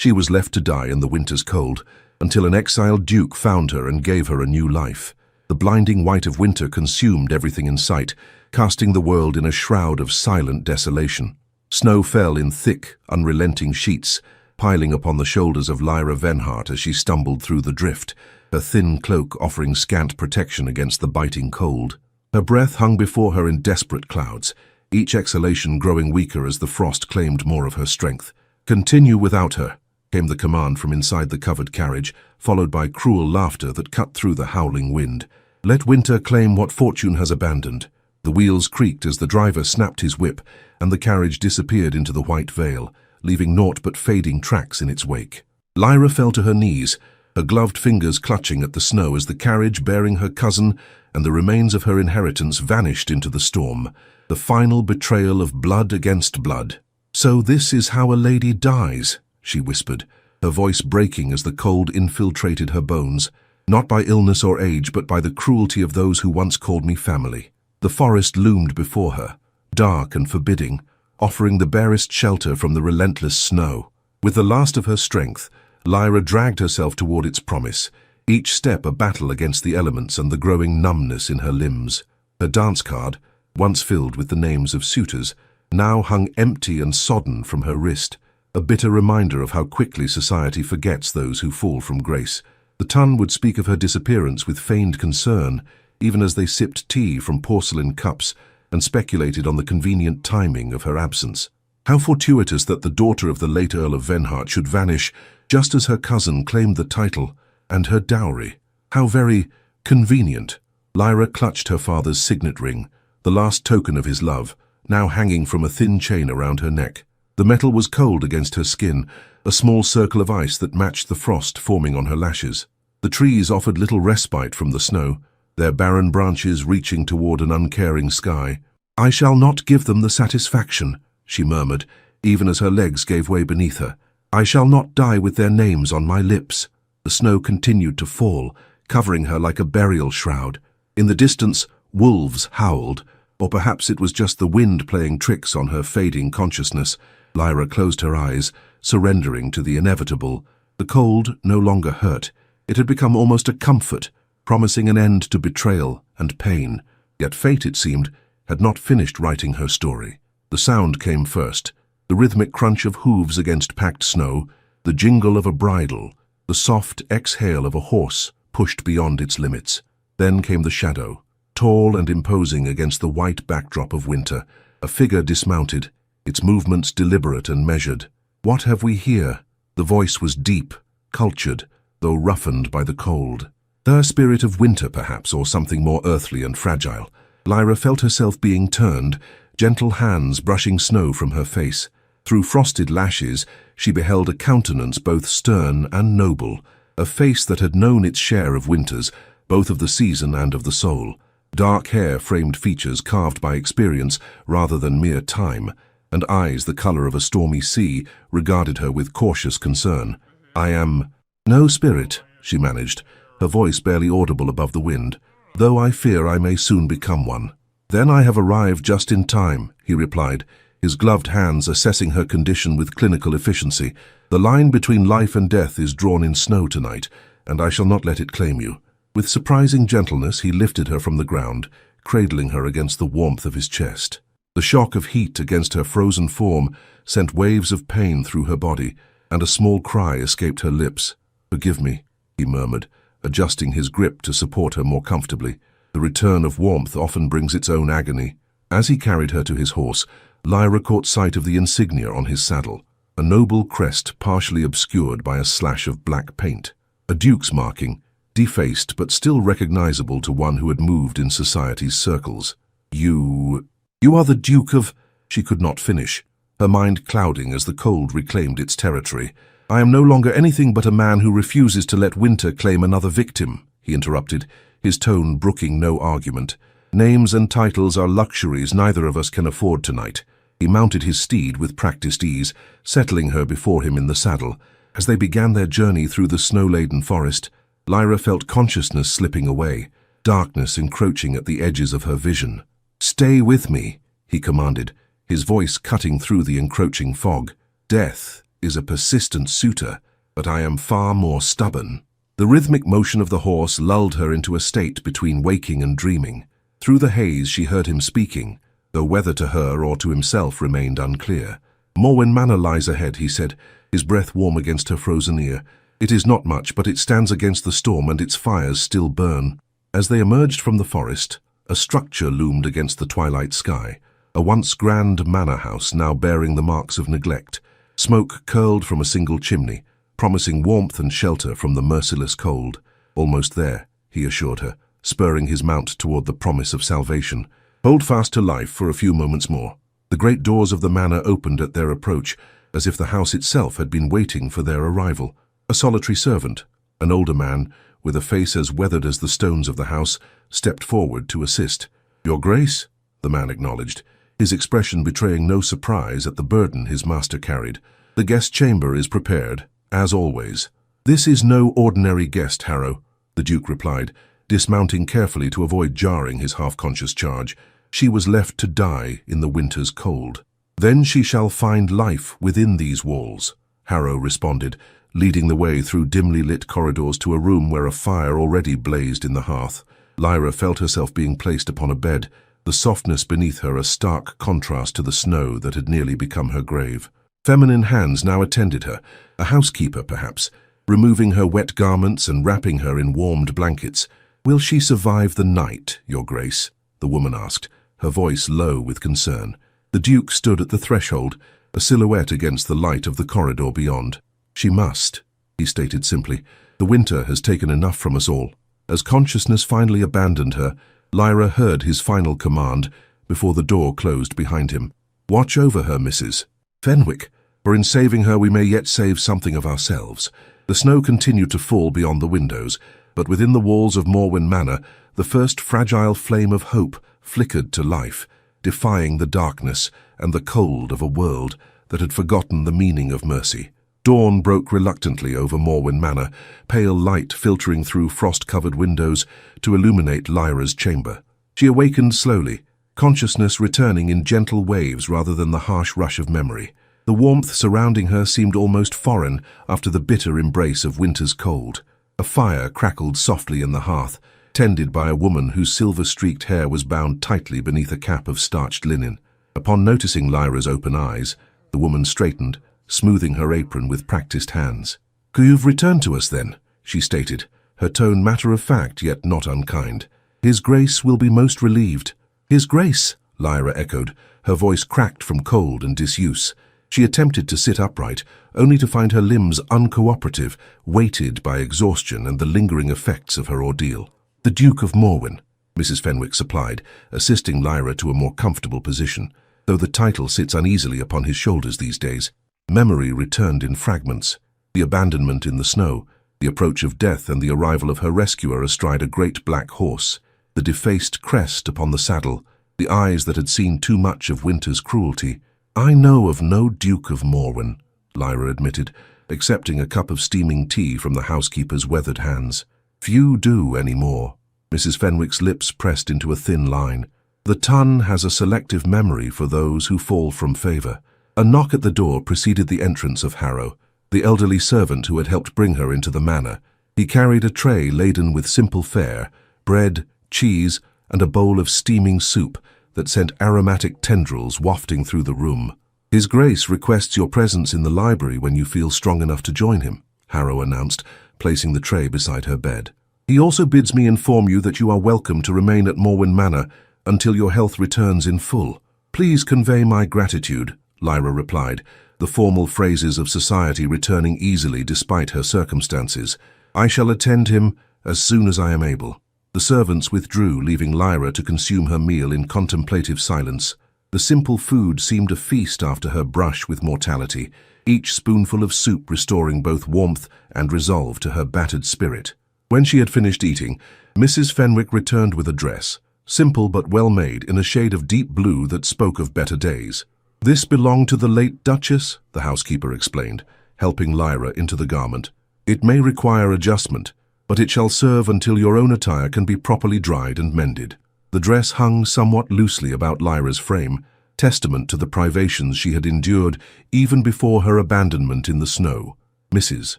She was left to die in the winter's cold, until an exiled duke found her and gave her a new life. The blinding white of winter consumed everything in sight, casting the world in a shroud of silent desolation. Snow fell in thick, unrelenting sheets, piling upon the shoulders of Lyra Venhart as she stumbled through the drift, her thin cloak offering scant protection against the biting cold. Her breath hung before her in desperate clouds, each exhalation growing weaker as the frost claimed more of her strength. "Continue without her," came the command from inside the covered carriage, followed by cruel laughter that cut through the howling wind. "Let winter claim what fortune has abandoned." The wheels creaked as the driver snapped his whip, and the carriage disappeared into the white veil, leaving naught but fading tracks in its wake. Lyra fell to her knees, her gloved fingers clutching at the snow as the carriage bearing her cousin and the remains of her inheritance vanished into the storm, the final betrayal of blood against blood. "So this is how a lady dies," she whispered, her voice breaking as the cold infiltrated her bones, "not by illness or age, but by the cruelty of those who once called me family." The forest loomed before her, dark and forbidding, offering the barest shelter from the relentless snow. With the last of her strength, Lyra dragged herself toward its promise, each step a battle against the elements and the growing numbness in her limbs. Her dance card, once filled with the names of suitors, now hung empty and sodden from her wrist, a bitter reminder of how quickly society forgets those who fall from grace. The Tun would speak of her disappearance with feigned concern, even as they sipped tea from porcelain cups and speculated on the convenient timing of her absence. How fortuitous that the daughter of the late Earl of Venhart should vanish just as her cousin claimed the title and her dowry. How very convenient. Lyra clutched her father's signet ring, the last token of his love, now hanging from a thin chain around her neck. The metal was cold against her skin, a small circle of ice that matched the frost forming on her lashes. The trees offered little respite from the snow, their barren branches reaching toward an uncaring sky. "I shall not give them the satisfaction," she murmured, even as her legs gave way beneath her. "I shall not die with their names on my lips." The snow continued to fall, covering her like a burial shroud. In the distance, wolves howled, or perhaps it was just the wind playing tricks on her fading consciousness. Lyra closed her eyes, surrendering to the inevitable. The cold no longer hurt. It had become almost a comfort, promising an end to betrayal and pain. Yet fate, it seemed, had not finished writing her story. The sound came first, the rhythmic crunch of hooves against packed snow, the jingle of a bridle, the soft exhale of a horse pushed beyond its limits. Then came the shadow, tall and imposing against the white backdrop of winter, a figure dismounted, its movements deliberate and measured. "What have we here?" The voice was deep, cultured, though roughened by the cold. The spirit of winter, perhaps, or something more earthly and fragile. Lyra felt herself being turned, gentle hands brushing snow from her face. Through frosted lashes, she beheld a countenance both stern and noble, a face that had known its share of winters, both of the season and of the soul. Dark hair framed features carved by experience rather than mere time, and eyes the color of a stormy sea regarded her with cautious concern. "I am no spirit," she managed, her voice barely audible above the wind, "though I fear I may soon become one." "Then I have arrived just in time," he replied, his gloved hands assessing her condition with clinical efficiency. "The line between life and death is drawn in snow tonight, and I shall not let it claim you." With surprising gentleness, he lifted her from the ground, cradling her against the warmth of his chest. The shock of heat against her frozen form sent waves of pain through her body, and a small cry escaped her lips. "Forgive me," he murmured, adjusting his grip to support her more comfortably. The return of warmth often brings its own agony. As he carried her to his horse, Lyra caught sight of the insignia on his saddle, a noble crest partially obscured by a slash of black paint. A duke's marking, defaced but still recognizable to one who had moved in society's circles. You are the Duke of—" She could not finish, her mind clouding as the cold reclaimed its territory. "I am no longer anything but a man who refuses to let winter claim another victim," he interrupted, his tone brooking no argument. "Names and titles are luxuries neither of us can afford tonight." He mounted his steed with practiced ease, settling her before him in the saddle. As they began their journey through the snow-laden forest, Lyra felt consciousness slipping away, darkness encroaching at the edges of her vision. "Stay with me," he commanded, his voice cutting through the encroaching fog. "Death is a persistent suitor, but I am far more stubborn." The rhythmic motion of the horse lulled her into a state between waking and dreaming. Through the haze she heard him speaking, though whether to her or to himself remained unclear. "Morwen Manor lies ahead," he said, his breath warm against her frozen ear. "It is not much, but it stands against the storm and its fires still burn." As they emerged from the forest, a structure loomed against the twilight sky, a once grand manor house now bearing the marks of neglect. Smoke curled from a single chimney, promising warmth and shelter from the merciless cold. "Almost there," he assured her, spurring his mount toward the promise of salvation. "Hold fast to life for a few moments more." The great doors of the manor opened at their approach, as if the house itself had been waiting for their arrival. A solitary servant, an older man, with a face as weathered as the stones of the house, stepped forward to assist. "Your Grace," the man acknowledged, his expression betraying no surprise at the burden his master carried. "The guest chamber is prepared, as always." "This is no ordinary guest, Harrow," the Duke replied, dismounting carefully to avoid jarring his half-conscious charge. "She was left to die in the winter's cold." "Then she shall find life within these walls," Harrow responded, leading the way through dimly lit corridors to a room where a fire already blazed in the hearth. Lyra felt herself being placed upon a bed, the softness beneath her a stark contrast to the snow that had nearly become her grave. Feminine hands now attended her, a housekeeper perhaps, removing her wet garments and wrapping her in warmed blankets. "Will she survive the night, Your Grace?" the woman asked, her voice low with concern. The Duke stood at the threshold, a silhouette against the light of the corridor beyond. "She must," he stated simply. "The winter has taken enough from us all." As consciousness finally abandoned her, Lyra heard his final command before the door closed behind him. "Watch over her, Mrs. Fenwick, for in saving her we may yet save something of ourselves." The snow continued to fall beyond the windows, but within the walls of Morwen Manor, the first fragile flame of hope flickered to life, defying the darkness and the cold of a world that had forgotten the meaning of mercy. Dawn broke reluctantly over Morwen Manor, pale light filtering through frost-covered windows to illuminate Lyra's chamber. She awakened slowly, consciousness returning in gentle waves rather than the harsh rush of memory. The warmth surrounding her seemed almost foreign after the bitter embrace of winter's cold. A fire crackled softly in the hearth, tended by a woman whose silver-streaked hair was bound tightly beneath a cap of starched linen. Upon noticing Lyra's open eyes, the woman straightened, smoothing her apron with practiced hands. "You've returned to us, then," she stated, her tone matter-of-fact yet not unkind. "His Grace will be most relieved." "His Grace," Lyra echoed, her voice cracked from cold and disuse. She attempted to sit upright, only to find her limbs uncooperative, weighted by exhaustion and the lingering effects of her ordeal. "The Duke of Morwen," Mrs. Fenwick supplied, assisting Lyra to a more comfortable position, though the title sits uneasily upon his shoulders these days. Memory returned in fragments. The abandonment in the snow, the approach of death and the arrival of her rescuer astride a great black horse, the defaced crest upon the saddle, the eyes that had seen too much of winter's cruelty. "I know of no Duke of Morwen," Lyra admitted, accepting a cup of steaming tea from the housekeeper's weathered hands. "Few do anymore." Mrs. Fenwick's lips pressed into a thin line. "The Tun has a selective memory for those who fall from favor." A knock at the door preceded the entrance of Harrow, the elderly servant who had helped bring her into the manor. He carried a tray laden with simple fare, bread, cheese, and a bowl of steaming soup that sent aromatic tendrils wafting through the room. "His Grace requests your presence in the library when you feel strong enough to join him," Harrow announced, placing the tray beside her bed. "He also bids me inform you that you are welcome to remain at Morwen Manor until your health returns in full." "Please convey my gratitude," Lyra replied, the formal phrases of society returning easily despite her circumstances. "I shall attend him as soon as I am able." The servants withdrew, leaving Lyra to consume her meal in contemplative silence. The simple food seemed a feast after her brush with mortality, each spoonful of soup restoring both warmth and resolve to her battered spirit. When she had finished eating, Mrs. Fenwick returned with a dress, simple but well-made, in a shade of deep blue that spoke of better days. "This belonged to the late Duchess," the housekeeper explained, helping Lyra into the garment. "It may require adjustment, but it shall serve until your own attire can be properly dried and mended." The dress hung somewhat loosely about Lyra's frame, testament to the privations she had endured even before her abandonment in the snow. Mrs.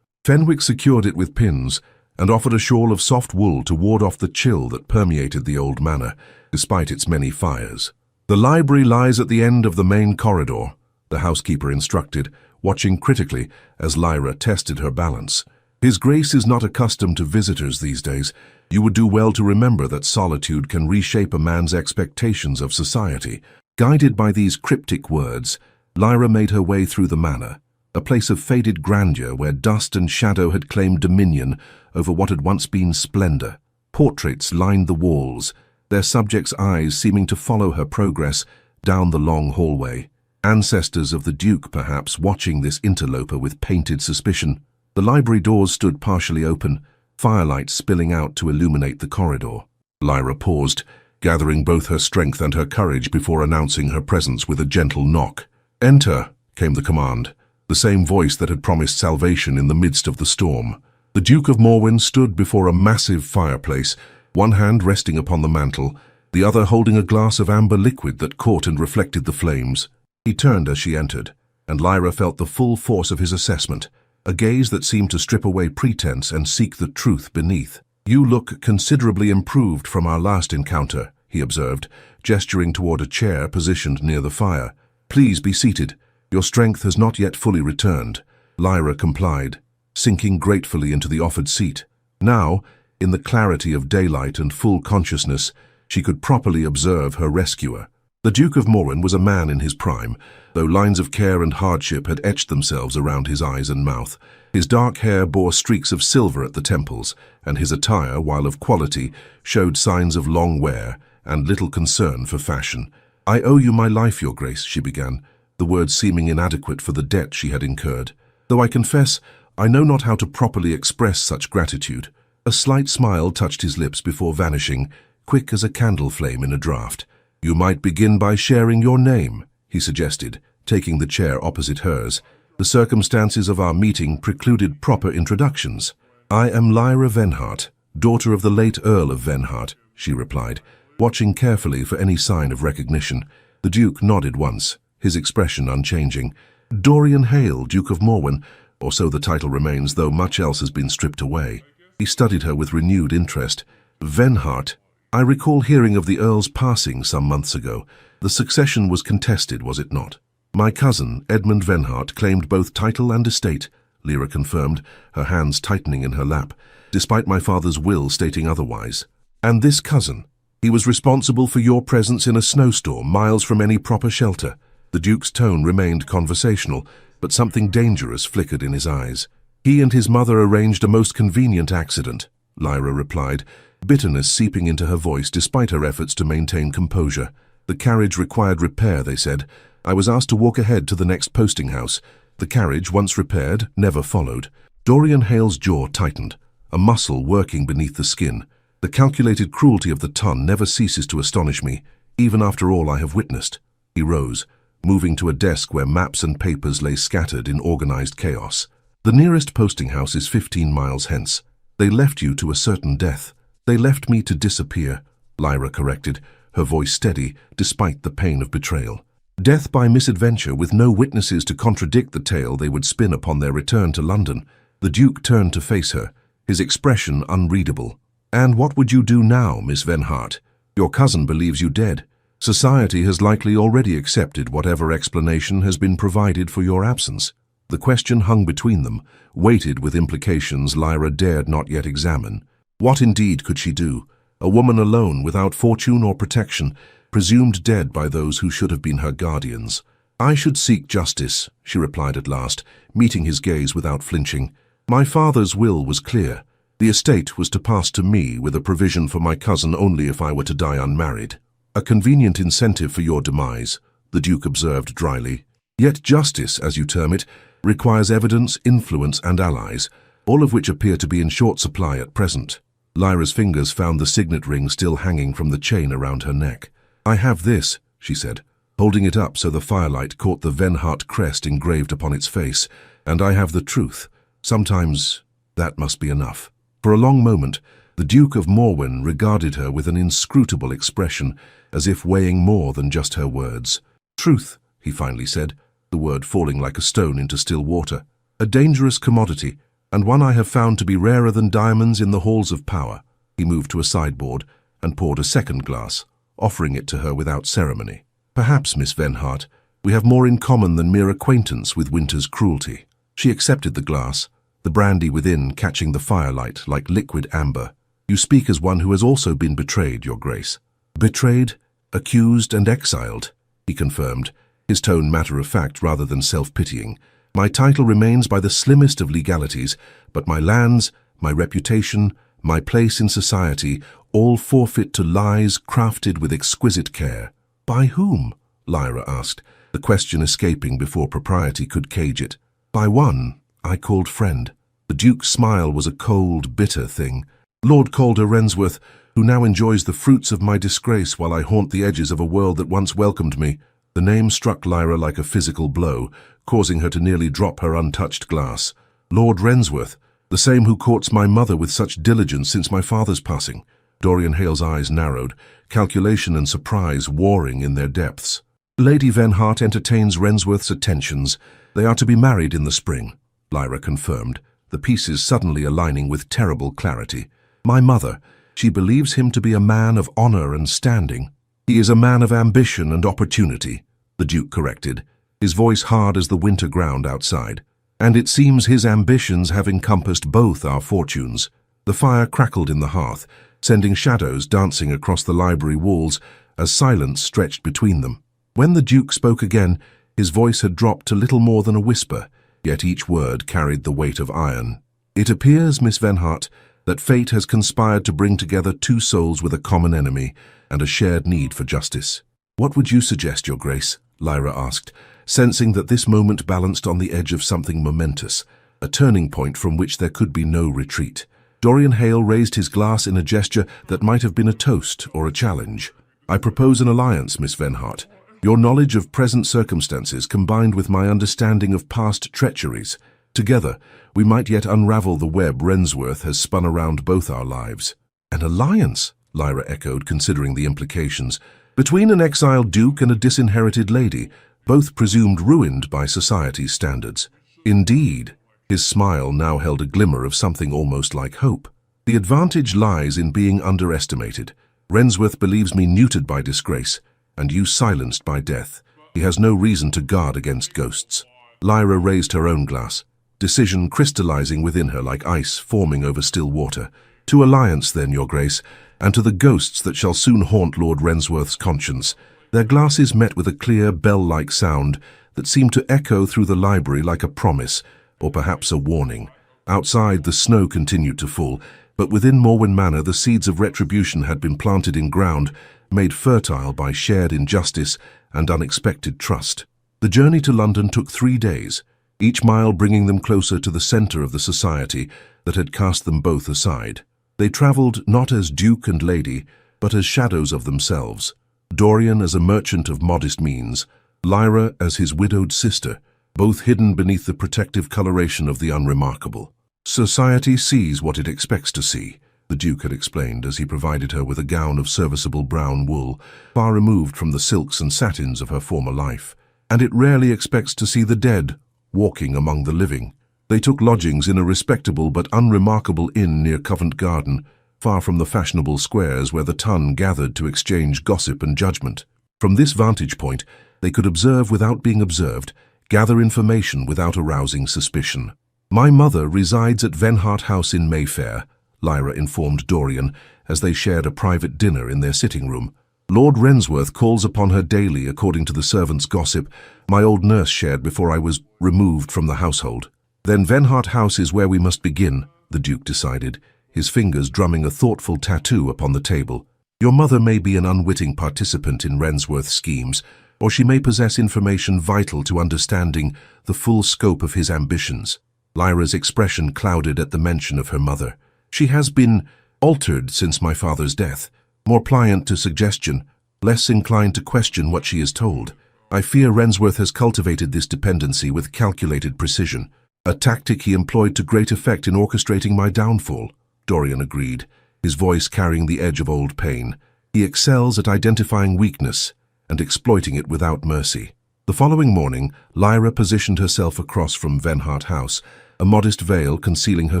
Fenwick secured it with pins and offered a shawl of soft wool to ward off the chill that permeated the old manor, despite its many fires. "The library lies at the end of the main corridor," the housekeeper instructed, watching critically as Lyra tested her balance. "His Grace is not accustomed to visitors these days. You would do well to remember that solitude can reshape a man's expectations of society." Guided by these cryptic words, Lyra made her way through the manor, a place of faded grandeur where dust and shadow had claimed dominion over what had once been splendor. Portraits lined the walls, their subjects' eyes seeming to follow her progress down the long hallway. Ancestors of the Duke, perhaps, watching this interloper with painted suspicion. The library doors stood partially open, firelight spilling out to illuminate the corridor. Lyra paused, gathering both her strength and her courage before announcing her presence with a gentle knock. "Enter," came the command, the same voice that had promised salvation in the midst of the storm. The Duke of Morwen stood before a massive fireplace, one hand resting upon the mantel, the other holding a glass of amber liquid that caught and reflected the flames. He turned as she entered, and Lyra felt the full force of his assessment, a gaze that seemed to strip away pretense and seek the truth beneath. "You look considerably improved from our last encounter," he observed, gesturing toward a chair positioned near the fire. "Please be seated. Your strength has not yet fully returned." Lyra complied, sinking gratefully into the offered seat. Now, in the clarity of daylight and full consciousness, she could properly observe her rescuer. The Duke of Morwen was a man in his prime, though lines of care and hardship had etched themselves around his eyes and mouth. His dark hair bore streaks of silver at the temples, and his attire, while of quality, showed signs of long wear and little concern for fashion. "I owe you my life, Your Grace," she began, the words seeming inadequate for the debt she had incurred. "Though I confess, I know not how to properly express such gratitude." A slight smile touched his lips before vanishing, quick as a candle flame in a draught. "You might begin by sharing your name," he suggested, taking the chair opposite hers. "The circumstances of our meeting precluded proper introductions." "I am Lyra Venhart, daughter of the late Earl of Venhart," she replied, watching carefully for any sign of recognition. The Duke nodded once, his expression unchanging. "Dorian Hale, Duke of Morwen, or so the title remains, though much else has been stripped away." He studied her with renewed interest. "Venhart, I recall hearing of the Earl's passing some months ago. The succession was contested, was it not?" "My cousin, Edmund Venhart, claimed both title and estate," Lyra confirmed, her hands tightening in her lap, despite my father's will stating otherwise. "And this cousin? He was responsible for your presence in a snowstorm miles from any proper shelter." The Duke's tone remained conversational, but something dangerous flickered in his eyes. "He and his mother arranged a most convenient accident," Lyra replied, bitterness seeping into her voice despite her efforts to maintain composure. "The carriage required repair, they said. I was asked to walk ahead to the next posting house. The carriage, once repaired, never followed." Dorian Hale's jaw tightened, a muscle working beneath the skin. "The calculated cruelty of the ton never ceases to astonish me, even after all I have witnessed." He rose, moving to a desk where maps and papers lay scattered in organized chaos. "The nearest posting house is 15 miles hence. They left you to a certain death." "They left me to disappear," Lyra corrected, her voice steady despite the pain of betrayal. "Death by misadventure with no witnesses to contradict the tale they would spin upon their return to London." The Duke turned to face her, his expression unreadable. "And what would you do now, Miss Venhart? Your cousin believes you dead. Society has likely already accepted whatever explanation has been provided for your absence." The question hung between them, weighted with implications Lyra dared not yet examine. What indeed could she do? A woman alone, without fortune or protection, presumed dead by those who should have been her guardians. "I should seek justice," she replied at last, meeting his gaze without flinching. "My father's will was clear. The estate was to pass to me with a provision for my cousin only if I were to die unmarried." "A convenient incentive for your demise," the Duke observed dryly. "Yet justice, as you term it, requires evidence, influence, and allies, all of which appear to be in short supply at present." Lyra's fingers found the signet ring still hanging from the chain around her neck. "I have this," she said, holding it up so the firelight caught the Venhart crest engraved upon its face, "and I have the truth. Sometimes that must be enough." For a long moment, the Duke of Morwen regarded her with an inscrutable expression, as if weighing more than just her words. Truth, he finally said, the word falling like a stone into still water. A dangerous commodity, and one I have found to be rarer than diamonds in the halls of power. He moved to a sideboard and poured a second glass, offering it to her without ceremony. Perhaps, Miss Venhart, we have more in common than mere acquaintance with winter's cruelty. She accepted the glass, the brandy within catching the firelight like liquid amber. You speak as one who has also been betrayed, Your Grace. Betrayed, accused, and exiled, he confirmed, his tone matter-of-fact rather than self-pitying. My title remains by the slimmest of legalities, but my lands, my reputation, my place in society, all forfeit to lies crafted with exquisite care. By whom? Lyra asked, the question escaping before propriety could cage it. By one I called friend. The Duke's smile was a cold, bitter thing. Lord Calder Rensworth, who now enjoys the fruits of my disgrace while I haunt the edges of a world that once welcomed me. The name struck Lyra like a physical blow, causing her to nearly drop her untouched glass. Lord Rensworth, the same who courts my mother with such diligence since my father's passing. Dorian Hale's eyes narrowed, calculation and surprise warring in their depths. Lady Venhart entertains Rensworth's attentions. They are to be married in the spring, Lyra confirmed, the pieces suddenly aligning with terrible clarity. My mother, she believes him to be a man of honor and standing. He is a man of ambition and opportunity, the Duke corrected, his voice hard as the winter ground outside. And it seems his ambitions have encompassed both our fortunes. The fire crackled in the hearth, sending shadows dancing across the library walls as silence stretched between them. When the Duke spoke again, his voice had dropped to little more than a whisper, yet each word carried the weight of iron. It appears, Miss Venhart, that fate has conspired to bring together two souls with a common enemy and a shared need for justice. What would you suggest, Your Grace? Lyra asked, sensing that this moment balanced on the edge of something momentous, a turning point from which there could be no retreat. Dorian Hale raised his glass in a gesture that might have been a toast or a challenge. I propose an alliance, Miss Venhart. Your knowledge of present circumstances combined with my understanding of past treacheries. Together, we might yet unravel the web Rensworth has spun around both our lives. An alliance, Lyra echoed, considering the implications. Between an exiled duke and a disinherited lady, both presumed ruined by society's standards. Indeed, his smile now held a glimmer of something almost like hope. The advantage lies in being underestimated. Rensworth believes me neutered by disgrace, and you silenced by death. He has no reason to guard against ghosts. Lyra raised her own glass, decision crystallizing within her like ice forming over still water. To alliance, then, Your Grace, and to the ghosts that shall soon haunt Lord Rensworth's conscience. Their glasses met with a clear, bell-like sound that seemed to echo through the library like a promise, or perhaps a warning. Outside, the snow continued to fall, but within Morwen Manor the seeds of retribution had been planted in ground, made fertile by shared injustice and unexpected trust. The journey to London took 3 days, each mile bringing them closer to the center of the society that had cast them both aside. They traveled not as duke and lady, but as shadows of themselves. Dorian as a merchant of modest means, Lyra as his widowed sister, both hidden beneath the protective coloration of the unremarkable. Society sees what it expects to see, the Duke had explained as he provided her with a gown of serviceable brown wool, far removed from the silks and satins of her former life. And it rarely expects to see the dead walking among the living. They took lodgings in a respectable but unremarkable inn near Covent Garden, far from the fashionable squares where the ton gathered to exchange gossip and judgment. From this vantage point, they could observe without being observed, gather information without arousing suspicion. My mother resides at Venhart House in Mayfair, Lyra informed Dorian as they shared a private dinner in their sitting room. Lord Rensworth calls upon her daily according to the servants' gossip my old nurse shared before I was removed from the household. Then Venhart House is where we must begin, the Duke decided, his fingers drumming a thoughtful tattoo upon the table. Your mother may be an unwitting participant in Rensworth's schemes, or she may possess information vital to understanding the full scope of his ambitions. Lyra's expression clouded at the mention of her mother. She has been altered since my father's death, more pliant to suggestion, less inclined to question what she is told. I fear Rensworth has cultivated this dependency with calculated precision, a tactic he employed to great effect in orchestrating my downfall, Dorian agreed, his voice carrying the edge of old pain. He excels at identifying weakness and exploiting it without mercy. The following morning, Lyra positioned herself across from Venhart House, a modest veil concealing her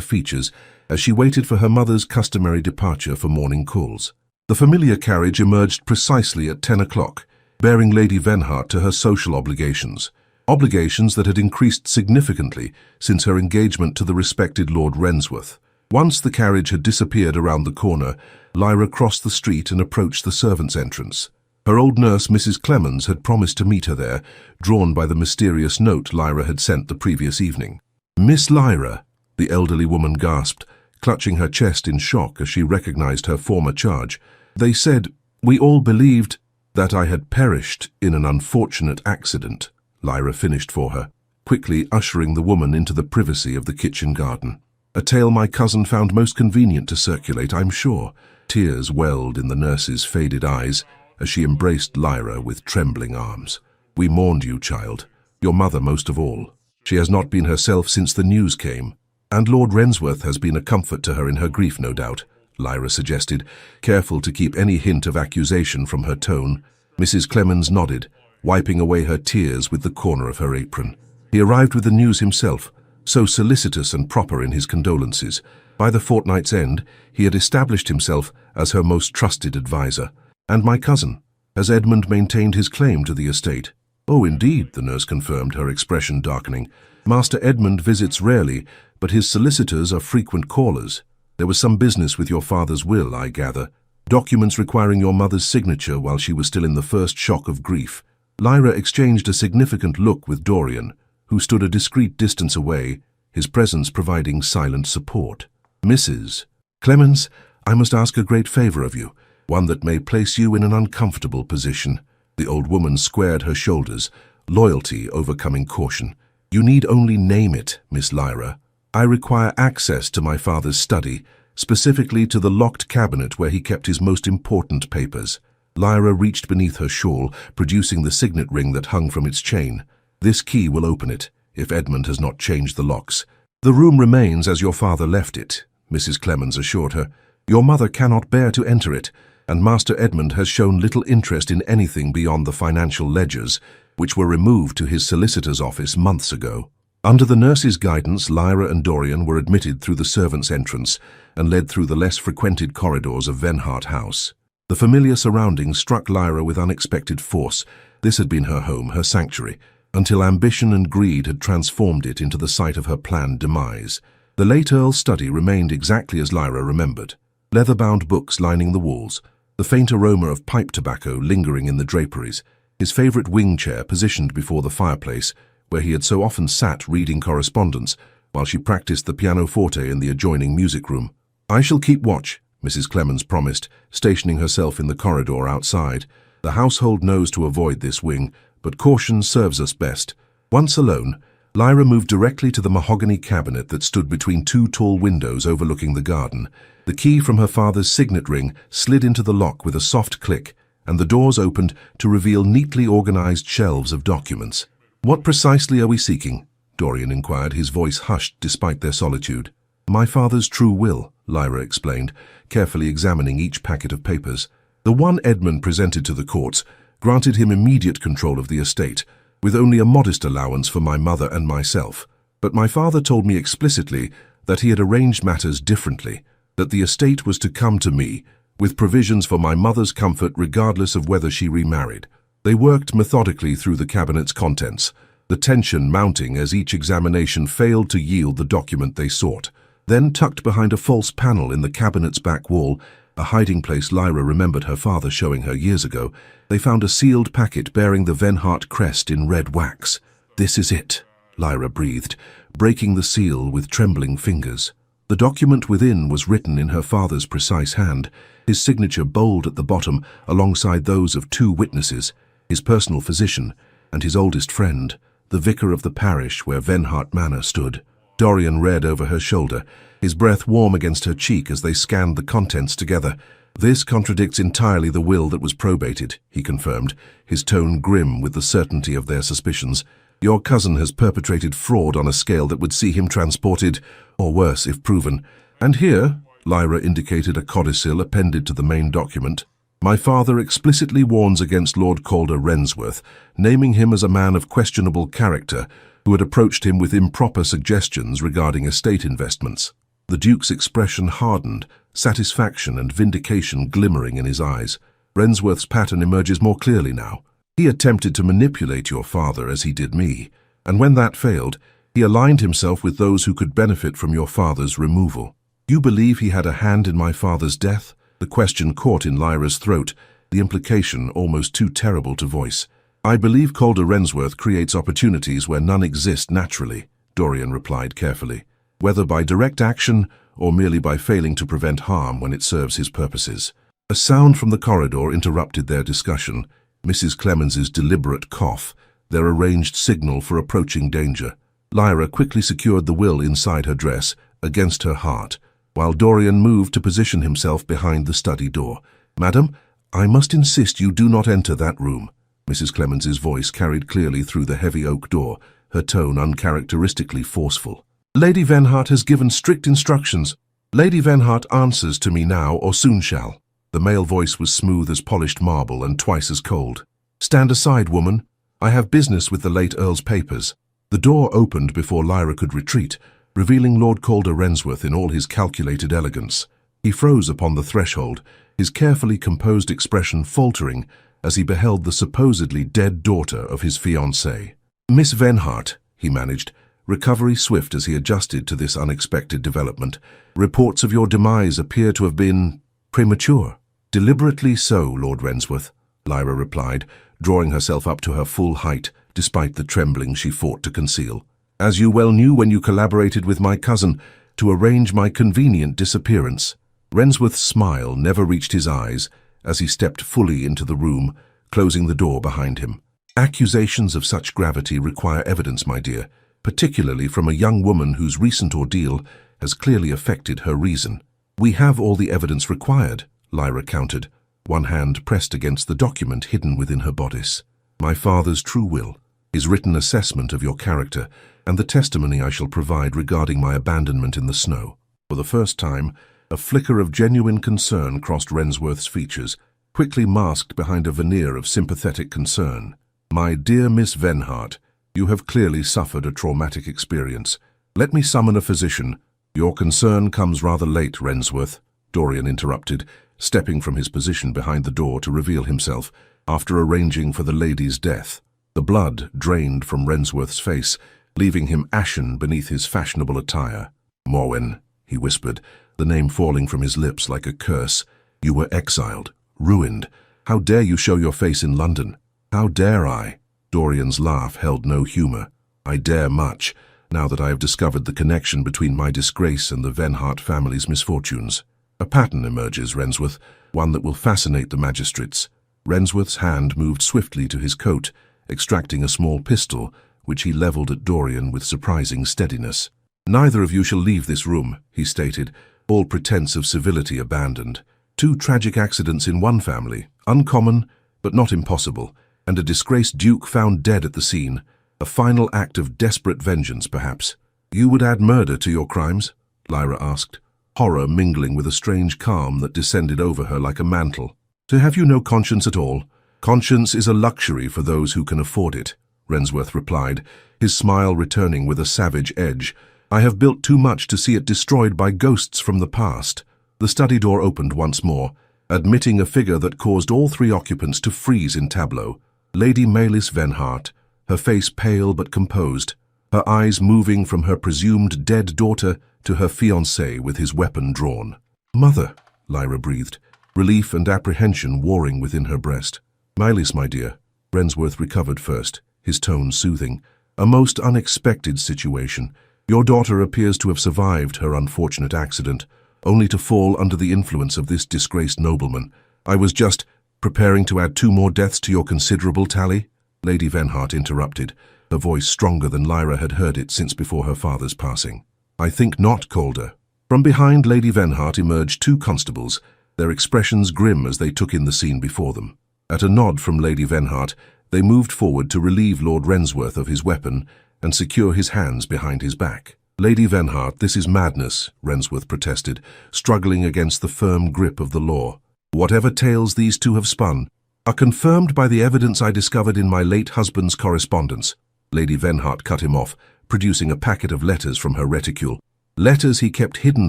features, as she waited for her mother's customary departure for morning calls. The familiar carriage emerged precisely at 10 o'clock, bearing Lady Venhart to her social obligations that had increased significantly since her engagement to the respected Lord Rensworth. Once the carriage had disappeared around the corner, Lyra crossed the street and approached the servants' entrance. Her old nurse, Mrs. Clemens, had promised to meet her there, drawn by the mysterious note Lyra had sent the previous evening. "Miss Lyra," the elderly woman gasped, clutching her chest in shock as she recognized her former charge. "They said, we all believed that I had perished in an unfortunate accident," Lyra finished for her, quickly ushering the woman into the privacy of the kitchen garden. "A tale my cousin found most convenient to circulate, I'm sure." Tears welled in the nurse's faded eyes as she embraced Lyra with trembling arms. "We mourned you, child, your mother most of all. She has not been herself since the news came, and Lord Rensworth has been a comfort to her in her grief, no doubt," Lyra suggested, careful to keep any hint of accusation from her tone. Mrs. Clemens nodded, wiping away her tears with the corner of her apron. "He arrived with the news himself, so solicitous and proper in his condolences. By the fortnight's end, he had established himself as her most trusted adviser. And my cousin, has Edmund maintained his claim to the estate?" "Oh, indeed," the nurse confirmed, her expression darkening. "Master Edmund visits rarely, but his solicitors are frequent callers. There was some business with your father's will, I gather. Documents requiring your mother's signature while she was still in the first shock of grief." Lyra exchanged a significant look with Dorian, who stood a discreet distance away, his presence providing silent support. "Mrs. Clemens, I must ask a great favor of you, one that may place you in an uncomfortable position." The old woman squared her shoulders, loyalty overcoming caution. "You need only name it, Miss Lyra. I require access to my father's study, specifically to the locked cabinet where he kept his most important papers." Lyra reached beneath her shawl, producing the signet ring that hung from its chain. "This key will open it, if Edmund has not changed the locks." "The room remains as your father left it," Mrs. Clemens assured her. "Your mother cannot bear to enter it, and Master Edmund has shown little interest in anything beyond the financial ledgers, which were removed to his solicitor's office months ago." Under the nurse's guidance, Lyra and Dorian were admitted through the servants' entrance and led through the less frequented corridors of Venhart House. The familiar surroundings struck Lyra with unexpected force. This had been her home, her sanctuary, until ambition and greed had transformed it into the site of her planned demise. The late Earl's study remained exactly as Lyra remembered. Leather-bound books lining the walls, the faint aroma of pipe tobacco lingering in the draperies, his favorite wing chair positioned before the fireplace, where he had so often sat reading correspondence while she practiced the pianoforte in the adjoining music room. "I shall keep watch," Mrs. Clemens promised, stationing herself in the corridor outside. "The household knows to avoid this wing, but caution serves us best." Once alone, Lyra moved directly to the mahogany cabinet that stood between two tall windows overlooking the garden. The key from her father's signet ring slid into the lock with a soft click, and the doors opened to reveal neatly organized shelves of documents. "What precisely are we seeking?" Dorian inquired, his voice hushed despite their solitude. "My father's true will," Lyra explained, carefully examining each packet of papers. "The one Edmund presented to the courts granted him immediate control of the estate, with only a modest allowance for my mother and myself. But my father told me explicitly that he had arranged matters differently, that the estate was to come to me, with provisions for my mother's comfort regardless of whether she remarried." They worked methodically through the cabinet's contents, the tension mounting as each examination failed to yield the document they sought. Then, tucked behind a false panel in the cabinet's back wall, a hiding place Lyra remembered her father showing her years ago, they found a sealed packet bearing the Venhart crest in red wax. "This is it," Lyra breathed, breaking the seal with trembling fingers. The document within was written in her father's precise hand, his signature bold at the bottom alongside those of two witnesses, his personal physician and his oldest friend, the vicar of the parish where Venhart Manor stood. Dorian read over her shoulder, his breath warm against her cheek as they scanned the contents together. "This contradicts entirely the will that was probated," he confirmed, his tone grim with the certainty of their suspicions. "Your cousin has perpetrated fraud on a scale that would see him transported, or worse if proven. And here," Lyra indicated a codicil appended to the main document, My father explicitly warns against Lord Calder Rensworth, naming him as a man of questionable character who had approached him with improper suggestions regarding estate investments. The Duke's expression hardened, satisfaction and vindication glimmering in his eyes. Rensworth's pattern emerges more clearly now. He attempted to manipulate your father as he did me, and when that failed, he aligned himself with those who could benefit from your father's removal. You believe he had a hand in my father's death? The question caught in Lyra's throat, the implication almost too terrible to voice. I believe Calder Rensworth creates opportunities where none exist naturally, Dorian replied carefully, whether by direct action or merely by failing to prevent harm when it serves his purposes. A sound from the corridor interrupted their discussion, Mrs. Clemens's deliberate cough, their arranged signal for approaching danger. Lyra quickly secured the will inside her dress, against her heart, while Dorian moved to position himself behind the study door. Madam, I must insist you do not enter that room. Mrs. Clemens's voice carried clearly through the heavy oak door, her tone uncharacteristically forceful. Lady Venhart has given strict instructions. Lady Venhart answers to me now or soon shall. The male voice was smooth as polished marble and twice as cold. Stand aside, woman. I have business with the late Earl's papers. The door opened before Lyra could retreat, revealing Lord Calder Rensworth in all his calculated elegance. He froze upon the threshold, his carefully composed expression faltering as he beheld the supposedly dead daughter of his fiancée. Miss Venhart, he managed, recovery swift as he adjusted to this unexpected development. Reports of your demise appear to have been premature. Deliberately so, Lord Rensworth, Lyra replied, drawing herself up to her full height, despite the trembling she fought to conceal. As you well knew when you collaborated with my cousin to arrange my convenient disappearance. Rensworth's smile never reached his eyes as he stepped fully into the room, closing the door behind him. Accusations of such gravity require evidence, my dear, particularly from a young woman whose recent ordeal has clearly affected her reason. We have all the evidence required, Lyra countered, one hand pressed against the document hidden within her bodice. My father's true will, his written assessment of your character, and the testimony I shall provide regarding my abandonment in the snow. For the first time, a flicker of genuine concern crossed Rensworth's features, quickly masked behind a veneer of sympathetic concern. My dear Miss Venhart, you have clearly suffered a traumatic experience. Let me summon a physician. Your concern comes rather late, Rensworth, Dorian interrupted, stepping from his position behind the door to reveal himself, after arranging for the lady's death. The blood drained from Rensworth's face, leaving him ashen beneath his fashionable attire. Morwen, he whispered, the name falling from his lips like a curse. You were exiled, ruined. How dare you show your face in London? How dare I? Dorian's laugh held no humor. I dare much, now that I have discovered the connection between my disgrace and the Venhart family's misfortunes. A pattern emerges, Rensworth, one that will fascinate the magistrates. Rensworth's hand moved swiftly to his coat, extracting a small pistol, which he leveled at Dorian with surprising steadiness. Neither of you shall leave this room, he stated, all pretense of civility abandoned. 2 tragic accidents in one family, uncommon, but not impossible, and a disgraced duke found dead at the scene, a final act of desperate vengeance, perhaps. You would add murder to your crimes? Lyra asked, horror mingling with a strange calm that descended over her like a mantle. To have you no conscience at all? Conscience is a luxury for those who can afford it, Rensworth replied, his smile returning with a savage edge. I have built too much to see it destroyed by ghosts from the past. The study door opened once more, admitting a figure that caused all 3 occupants to freeze in tableau. Lady Malis Venhart, her face pale but composed, her eyes moving from her presumed dead daughter to her fiancé with his weapon drawn. Mother, Lyra breathed, relief and apprehension warring within her breast. Malis, my dear, Rensworth recovered first, his tone soothing. A most unexpected situation. Your daughter appears to have survived her unfortunate accident, only to fall under the influence of this disgraced nobleman. I was just preparing to add 2 more deaths to your considerable tally, Lady Venhart interrupted, her voice stronger than Lyra had heard it since before her father's passing. I think not, Calder. From behind Lady Venhart emerged 2 constables, their expressions grim as they took in the scene before them. At a nod from Lady Venhart, they moved forward to relieve Lord Rensworth of his weapon and secure his hands behind his back. Lady Venhart, this is madness, Rensworth protested, struggling against the firm grip of the law. Whatever tales these two have spun are confirmed by the evidence I discovered in my late husband's correspondence. Lady Venhart cut him off, producing a packet of letters from her reticule. Letters he kept hidden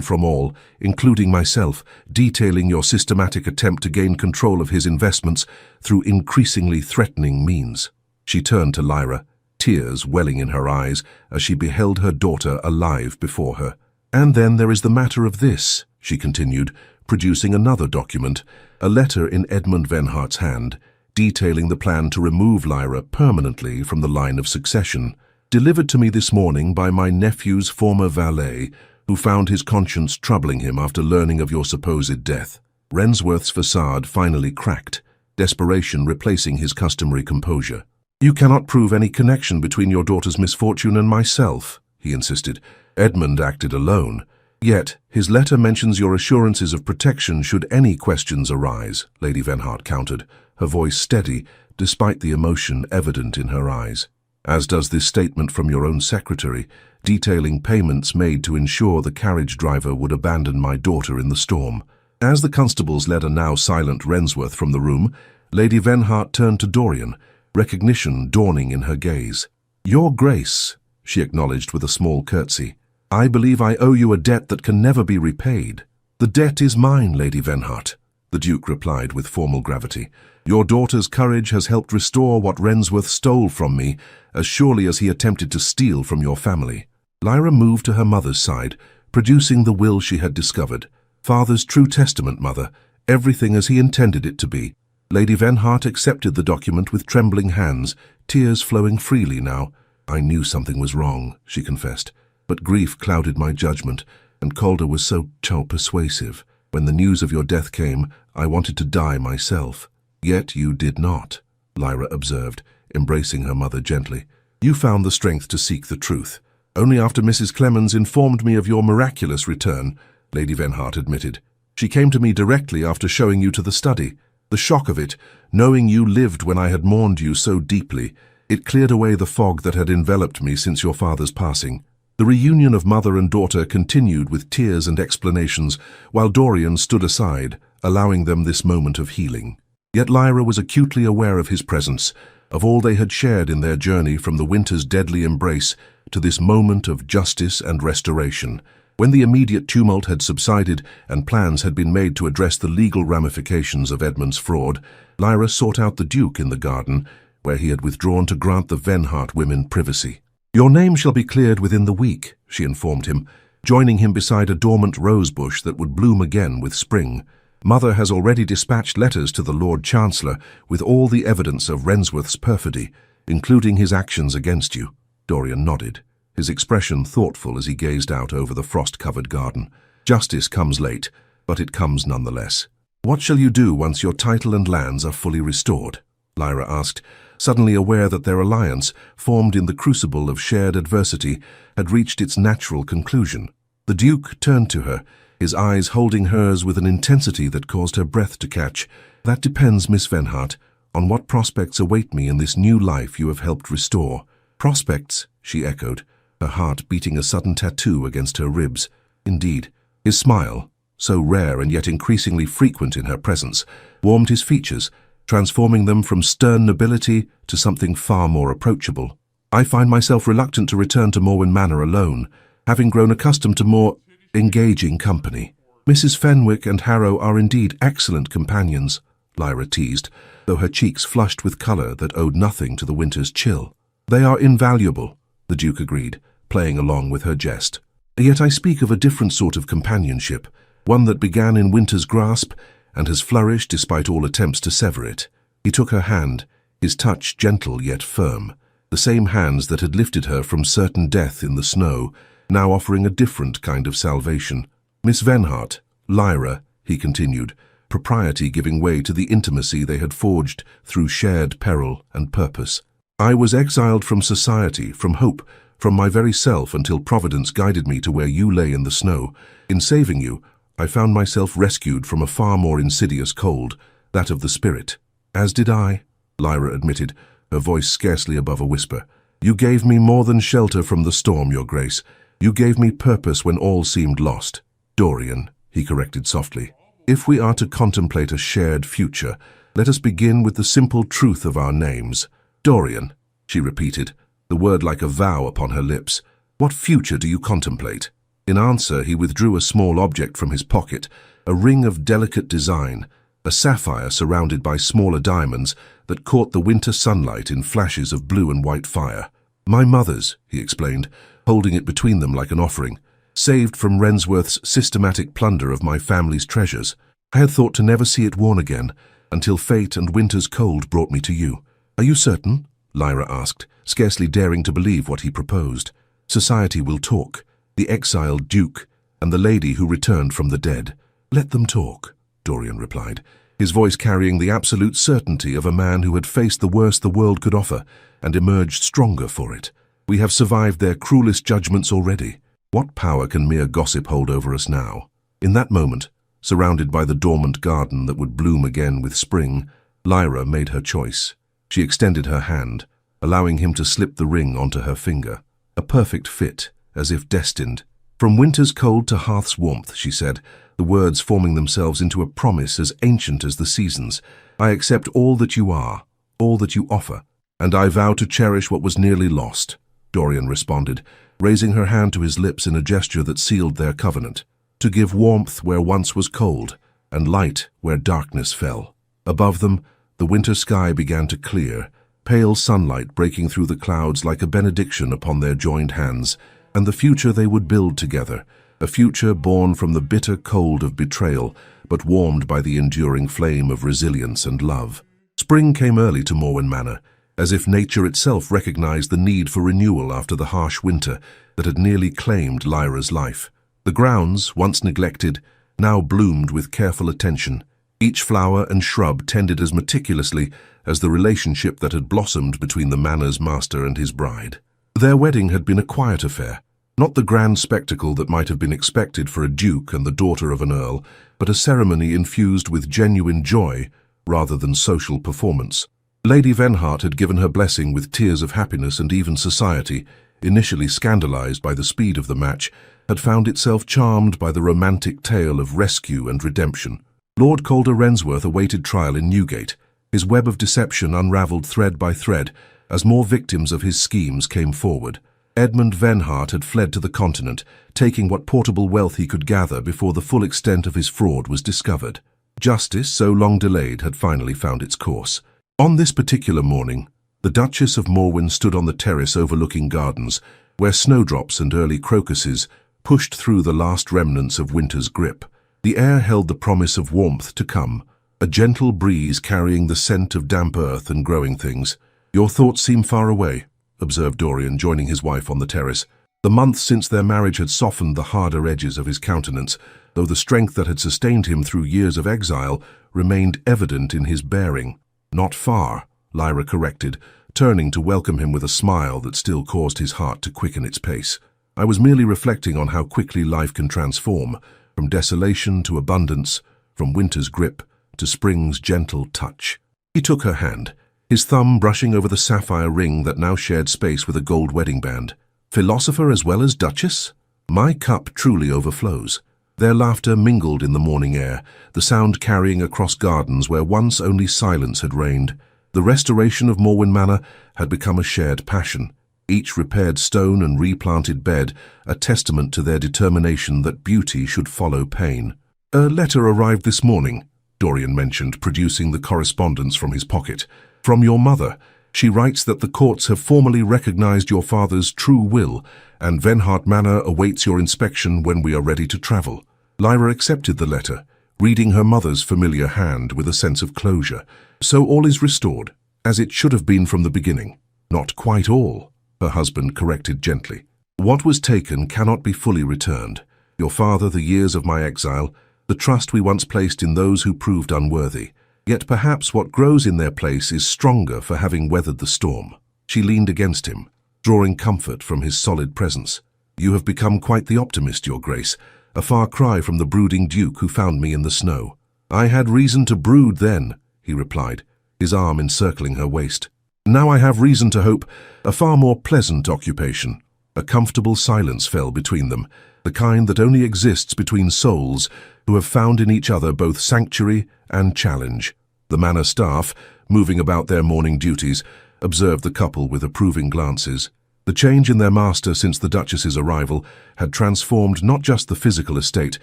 from all, including myself, detailing your systematic attempt to gain control of his investments through increasingly threatening means. She turned to Lyra, tears welling in her eyes as she beheld her daughter alive before her. "And then there is the matter of this," she continued, producing another document, a letter in Edmund Venhart's hand, detailing the plan to remove Lyra permanently from the line of succession. "Delivered to me this morning by my nephew's former valet, who found his conscience troubling him after learning of your supposed death." Rensworth's facade finally cracked, desperation replacing his customary composure. "You cannot prove any connection between your daughter's misfortune and myself," he insisted. "Edmund acted alone. Yet, his letter mentions your assurances of protection should any questions arise," Lady Venhart countered, her voice steady despite the emotion evident in her eyes. "As does this statement from your own secretary, detailing payments made to ensure the carriage driver would abandon my daughter in the storm." As the constables led a now silent Rensworth from the room, Lady Venhart turned to Dorian, recognition dawning in her gaze. "Your Grace," she acknowledged with a small curtsy, "I believe I owe you a debt that can never be repaid." "The debt is mine, Lady Venhart," the Duke replied with formal gravity. "Your daughter's courage has helped restore what Rensworth stole from me, as surely as he attempted to steal from your family." Lyra moved to her mother's side, producing the will she had discovered. "Father's true testament, Mother, everything as he intended it to be." Lady Venhart accepted the document with trembling hands, tears flowing freely now. "I knew something was wrong," she confessed, "but grief clouded my judgment, and Calder was so persuasive. When the news of your death came, I wanted to die myself." "Yet you did not," Lyra observed, embracing her mother gently. "You found the strength to seek the truth. Only after Mrs. Clemens informed me of your miraculous return," Lady Venhart admitted. "She came to me directly after showing you to the study. The shock of it, knowing you lived when I had mourned you so deeply, it cleared away the fog that had enveloped me since your father's passing." The reunion of mother and daughter continued with tears and explanations, while Dorian stood aside, allowing them this moment of healing. Yet Lyra was acutely aware of his presence, of all they had shared in their journey from the winter's deadly embrace to this moment of justice and restoration. When the immediate tumult had subsided and plans had been made to address the legal ramifications of Edmund's fraud, Lyra sought out the Duke in the garden, where he had withdrawn to grant the Venhart women privacy. "Your name shall be cleared within the week," she informed him, joining him beside a dormant rosebush that would bloom again with spring. "Mother has already dispatched letters to the Lord Chancellor with all the evidence of Rensworth's perfidy, including his actions against you." Dorian nodded, his expression thoughtful as he gazed out over the frost-covered garden. "Justice comes late, but it comes nonetheless." "What shall you do once your title and lands are fully restored?" Lyra asked, suddenly aware that their alliance, formed in the crucible of shared adversity, had reached its natural conclusion. The Duke turned to her, his eyes holding hers with an intensity that caused her breath to catch. "That depends, Miss Venhart, on what prospects await me in this new life you have helped restore." "Prospects?" she echoed, her heart beating a sudden tattoo against her ribs. "Indeed." His smile, so rare and yet increasingly frequent in her presence, warmed his features, transforming them from stern nobility to something far more approachable. "I find myself reluctant to return to Morwen Manor alone, having grown accustomed to more engaging company." "Mrs. Fenwick and Harrow are indeed excellent companions," Lyra teased, though her cheeks flushed with colour that owed nothing to the winter's chill. "They are invaluable," the Duke agreed, playing along with her jest. "Yet I speak of a different sort of companionship, one that began in winter's grasp and has flourished despite all attempts to sever it." He took her hand, his touch gentle yet firm, the same hands that had lifted her from certain death in the snow, now offering a different kind of salvation. "Miss Venhart, Lyra," he continued, propriety giving way to the intimacy they had forged through shared peril and purpose. "I was exiled from society, from hope, from my very self until Providence guided me to where you lay in the snow. In saving you, I found myself rescued from a far more insidious cold, that of the spirit." "As did I," Lyra admitted, her voice scarcely above a whisper. "You gave me more than shelter from the storm, Your Grace. You gave me purpose when all seemed lost." "Dorian," he corrected softly. If we are to contemplate a shared future, let us begin with the simple truth of our names. Dorian, she repeated, the word like a vow upon her lips. What future do you contemplate? In answer, he withdrew a small object from his pocket, a ring of delicate design, a sapphire surrounded by smaller diamonds that caught the winter sunlight in flashes of blue and white fire. My mother's, he explained, holding it between them like an offering, saved from Rensworth's systematic plunder of my family's treasures. I had thought to never see it worn again, until fate and winter's cold brought me to you. Are you certain? Lyra asked, scarcely daring to believe what he proposed. Society will talk, the exiled duke, and the lady who returned from the dead. Let them talk, Dorian replied, his voice carrying the absolute certainty of a man who had faced the worst the world could offer and emerged stronger for it. We have survived their cruelest judgments already. What power can mere gossip hold over us now? In that moment, surrounded by the dormant garden that would bloom again with spring, Lyra made her choice. She extended her hand, allowing him to slip the ring onto her finger. A perfect fit, as if destined. From winter's cold to hearth's warmth, she said, the words forming themselves into a promise as ancient as the seasons. I accept all that you are, all that you offer, and I vow to cherish what was nearly lost, Dorian responded, raising her hand to his lips in a gesture that sealed their covenant. To give warmth where once was cold, and light where darkness fell. Above them, the winter sky began to clear, pale sunlight breaking through the clouds like a benediction upon their joined hands, and the future they would build together, a future born from the bitter cold of betrayal, but warmed by the enduring flame of resilience and love. Spring came early to Morwen Manor, as if nature itself recognized the need for renewal after the harsh winter that had nearly claimed Lyra's life. The grounds, once neglected, now bloomed with careful attention, each flower and shrub tended as meticulously as the relationship that had blossomed between the manor's master and his bride. Their wedding had been a quiet affair, not the grand spectacle that might have been expected for a duke and the daughter of an earl, but a ceremony infused with genuine joy rather than social performance. Lady Venhart had given her blessing with tears of happiness, and even society, initially scandalized by the speed of the match, had found itself charmed by the romantic tale of rescue and redemption. Lord Calder Rensworth awaited trial in Newgate, his web of deception unravelled thread by thread as more victims of his schemes came forward. Edmund Venhart had fled to the continent, taking what portable wealth he could gather before the full extent of his fraud was discovered. Justice, so long delayed, had finally found its course. On this particular morning, the Duchess of Morwen stood on the terrace overlooking gardens, where snowdrops and early crocuses pushed through the last remnants of winter's grip. The air held the promise of warmth to come, a gentle breeze carrying the scent of damp earth and growing things. Your thoughts seem far away, observed Dorian, joining his wife on the terrace. The months since their marriage had softened the harder edges of his countenance, though the strength that had sustained him through years of exile remained evident in his bearing. Not far, Lyra corrected, turning to welcome him with a smile that still caused his heart to quicken its pace. I was merely reflecting on how quickly life can transform, from desolation to abundance, from winter's grip to spring's gentle touch. He took her hand, his thumb brushing over the sapphire ring that now shared space with a gold wedding band. Philosopher as well as duchess? My cup truly overflows. Their laughter mingled in the morning air, the sound carrying across gardens where once only silence had reigned. The restoration of Morwen Manor had become a shared passion, each repaired stone and replanted bed a testament to their determination that beauty should follow pain. A letter arrived this morning, Dorian mentioned, producing the correspondence from his pocket. From your mother. She writes that the courts have formally recognized your father's true will, and Venhart Manor awaits your inspection when we are ready to travel. Lyra accepted the letter, reading her mother's familiar hand with a sense of closure. So all is restored, as it should have been from the beginning. Not quite all, her husband corrected gently. What was taken cannot be fully returned. Your father, the years of my exile, the trust we once placed in those who proved unworthy. Yet perhaps what grows in their place is stronger for having weathered the storm. She leaned against him, drawing comfort from his solid presence. You have become quite the optimist, Your Grace, a far cry from the brooding duke who found me in the snow. I had reason to brood then, he replied, his arm encircling her waist. Now I have reason to hope a far more pleasant occupation. A comfortable silence fell between them, the kind that only exists between souls who have found in each other both sanctuary and challenge. The manor staff, moving about their morning duties, observed the couple with approving glances. The change in their master since the Duchess's arrival had transformed not just the physical estate,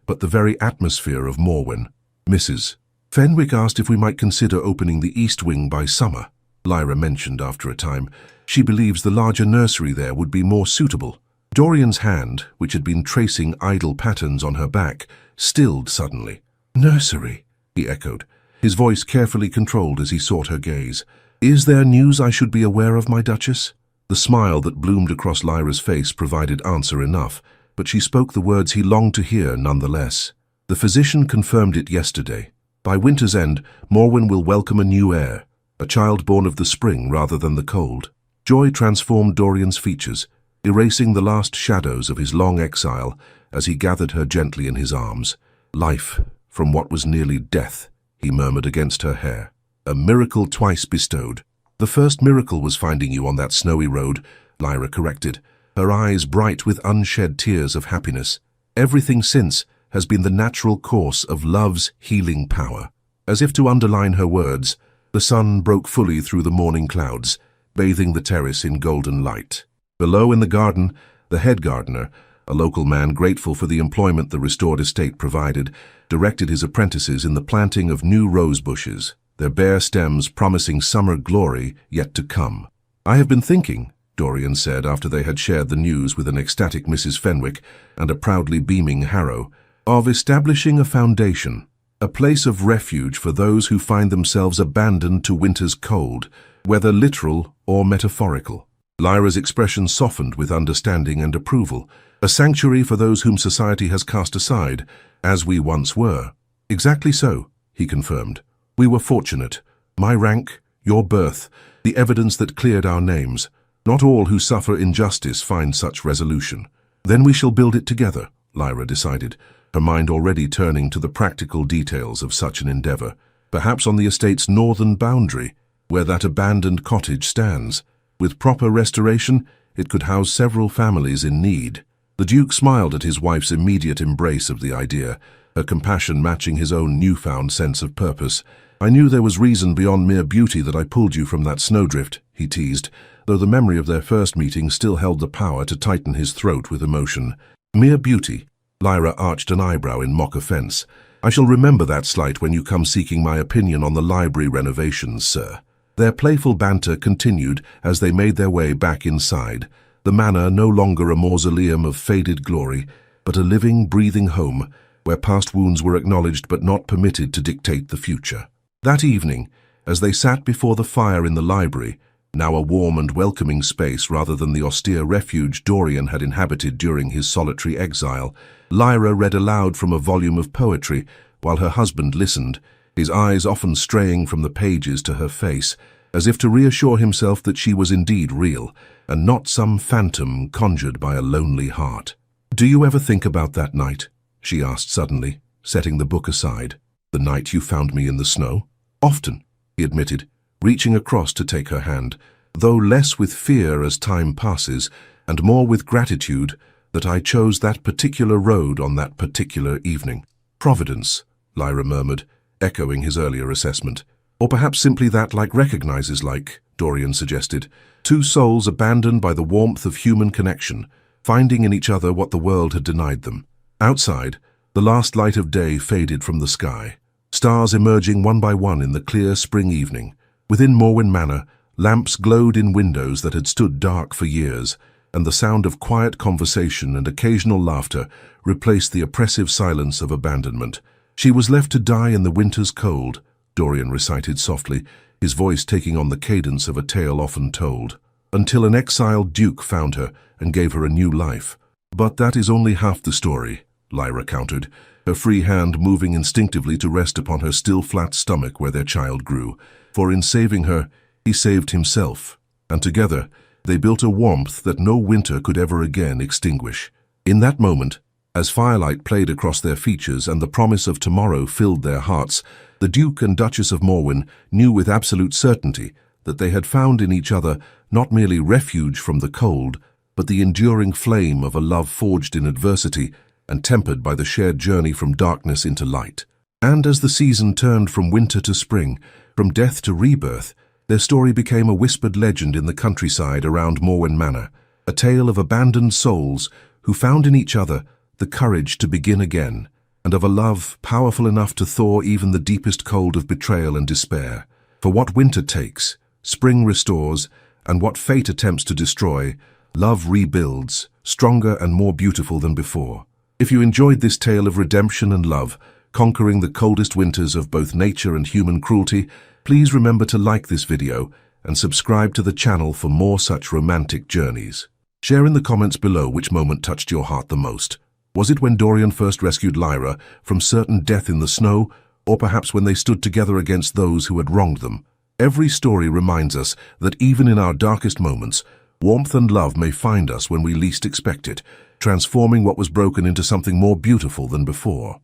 but the very atmosphere of Morwen. Mrs. Fenwick asked if we might consider opening the east wing by summer, Lyra mentioned after a time. She believes the larger nursery there would be more suitable. Dorian's hand, which had been tracing idle patterns on her back, stilled suddenly. Nursery, he echoed, his voice carefully controlled as he sought her gaze. Is there news I should be aware of, my Duchess? The smile that bloomed across Lyra's face provided answer enough, but she spoke the words he longed to hear nonetheless. The physician confirmed it yesterday. By winter's end, Morwen will welcome a new heir, a child born of the spring rather than the cold. Joy transformed Dorian's features, erasing the last shadows of his long exile as he gathered her gently in his arms. Life from what was nearly death, he murmured against her hair. A miracle twice bestowed. The first miracle was finding you on that snowy road, Lyra corrected, her eyes bright with unshed tears of happiness. Everything since has been the natural course of love's healing power. As if to underline her words, the sun broke fully through the morning clouds, bathing the terrace in golden light. Below in the garden, the head gardener, a local man grateful for the employment the restored estate provided, directed his apprentices in the planting of new rose bushes, their bare stems promising summer glory yet to come. I have been thinking, Dorian said after they had shared the news with an ecstatic Mrs. Fenwick and a proudly beaming Harrow, of establishing a foundation, a place of refuge for those who find themselves abandoned to winter's cold, whether literal or metaphorical. Lyra's expression softened with understanding and approval. A sanctuary for those whom society has cast aside, as we once were. Exactly so, he confirmed. We were fortunate. My rank, your birth, the evidence that cleared our names. Not all who suffer injustice find such resolution. Then we shall build it together, Lyra decided, her mind already turning to the practical details of such an endeavor. Perhaps on the estate's northern boundary, where that abandoned cottage stands. With proper restoration, it could house several families in need. The Duke smiled at his wife's immediate embrace of the idea, her compassion matching his own newfound sense of purpose. I knew there was reason beyond mere beauty that I pulled you from that snowdrift, he teased, though the memory of their first meeting still held the power to tighten his throat with emotion. Mere beauty? Lyra arched an eyebrow in mock offense. I shall remember that slight when you come seeking my opinion on the library renovations, sir. Their playful banter continued as they made their way back inside, the manor no longer a mausoleum of faded glory, but a living, breathing home where past wounds were acknowledged but not permitted to dictate the future. That evening, as they sat before the fire in the library, now a warm and welcoming space rather than the austere refuge Dorian had inhabited during his solitary exile, Lyra read aloud from a volume of poetry while her husband listened, his eyes often straying from the pages to her face, as if to reassure himself that she was indeed real, and not some phantom conjured by a lonely heart. "Do you ever think about that night?" she asked suddenly, setting the book aside. "The night you found me in the snow?" "Often," he admitted, reaching across to take her hand, though less with fear as time passes, and more with gratitude that I chose that particular road on that particular evening. "Providence," Lyra murmured, echoing his earlier assessment. "Or perhaps simply that like recognizes like," Dorian suggested. "Two souls abandoned by the warmth of human connection, finding in each other what the world had denied them." Outside, the last light of day faded from the sky, stars emerging one by one in the clear spring evening. Within Morwen Manor, lamps glowed in windows that had stood dark for years, and the sound of quiet conversation and occasional laughter replaced the oppressive silence of abandonment. "She was left to die in the winter's cold," Dorian recited softly, his voice taking on the cadence of a tale often told, "until an exiled duke found her and gave her a new life." "But that is only half the story," Lyra countered, her free hand moving instinctively to rest upon her still flat stomach where their child grew. "For in saving her, he saved himself, and together they built a warmth that no winter could ever again extinguish." In that moment, as firelight played across their features and the promise of tomorrow filled their hearts, the Duke and Duchess of Morwen knew with absolute certainty that they had found in each other not merely refuge from the cold, but the enduring flame of a love forged in adversity and tempered by the shared journey from darkness into light. And as the season turned from winter to spring, from death to rebirth, their story became a whispered legend in the countryside around Morwen Manor, a tale of abandoned souls who found in each other the courage to begin again, and of a love powerful enough to thaw even the deepest cold of betrayal and despair. For what winter takes, spring restores, and what fate attempts to destroy, love rebuilds, stronger and more beautiful than before. If you enjoyed this tale of redemption and love, conquering the coldest winters of both nature and human cruelty, please remember to like this video and subscribe to the channel for more such romantic journeys. Share in the comments below which moment touched your heart the most. Was it when Dorian first rescued Lyra from certain death in the snow, or perhaps when they stood together against those who had wronged them? Every story reminds us that even in our darkest moments, warmth and love may find us when we least expect it, transforming what was broken into something more beautiful than before.